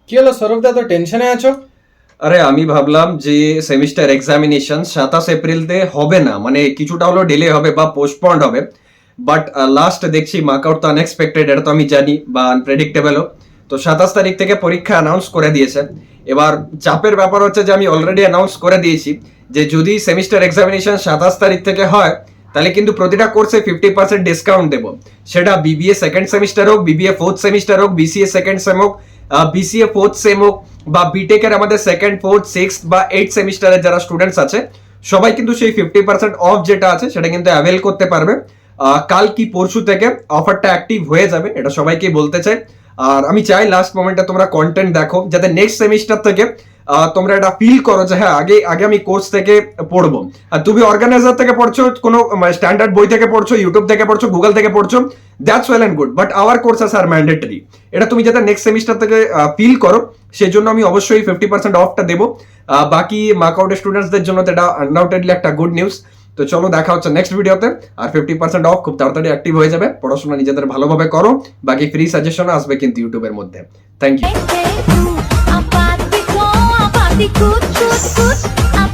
কি হলো সৌরভদা, তো টেনশনে আছো? আরে আমি ভাবলাম যে সেমিস্টার এক্সামিনেশন 27 এপ্রিলতে হবে না, মানে কিছুটা হলো ডিলে হবে বা পোস্টপন্ড হবে। বাট লাস্ট দেখছি মার্ক আউট তো আনএক্সপেক্টেড, এটা তো আমি জানি, বা আনপ্রেডিক্টেবলও। তো 27 তারিখ থেকে পরীক্ষা অ্যানাউন্স করে দিয়েছে। এবার চাপের ব্যাপার হচ্ছে যে আমি অলরেডি অ্যানাউন্স করে দিয়েছি যে যদি সেমিস্টার এক্সামিনেশন 27 তারিখ থেকে হয় তাহলে কিন্তু প্রতিটা কোর্সে 50% ডিসকাউন্ট দেবো। সেটা বিবিএ সেকেন্ড সেমিস্টার হোক, বিবিএ ফোর্থ সেমিস্টার হোক, বিসিএ সেকেন্ড সেম হোক, বিসিএ ফোর্থ সেম হোক, বা বিটেকের আমাদের সেকেন্ড ফোর্থ সিক্স বা এইট সেমিস্টারের যারা স্টুডেন্টস আছে সবাই কিন্তু সেই 50% অফ যেটা আছে সেটা কিন্তু অ্যাভেল করতে পারবে। কাল কি পরশু থেকে অফারটা অ্যাক্টিভ হয়ে যাবে, এটা সবাইকে বলতে চাই। আর আমি চাই লাস্ট মোমেন্টে তোমরা কন্টেন্ট দেখো, যাতে নেক্সট সেমিস্টার থেকে তোমরা এটা ফিল করো যে হ্যাঁ আগে আগে আমি কোর্স থেকে পড়বো। আর তুমি অর্গানাইজার থেকে পড়ছো, কোনো স্ট্যান্ডার্ড বই থেকে পড়ছো, ইউটিউব থেকে পড়ছো, গুগল থেকে পড়ছো, that's well and good, but our courses are mandatory. এটা তুমি যাতে নেক্সট সেমিস্টার থেকে ফিল করো, সেই জন্য আমি অবশ্যই 50% অফটা দেবো। বাকি মার্কআউট স্টুডেন্টসদের জন্য তো এটা আনডাউটেডলি একটা গুড নিউজ। তো চলো দেখা হচ্ছে নেক্সট ভিডিওতে। আর 50% অফ খুব তাড়াতাড়ি অ্যাক্টিভ হয়ে যাবে। পড়াশোনা নিজেদের ভালোভাবে করো, বাকি ফ্রি সাজেশন আসবে কিন্তু ইউটিউবের মধ্যে। Thank you. Apatico, apatico, cut, cut, cut.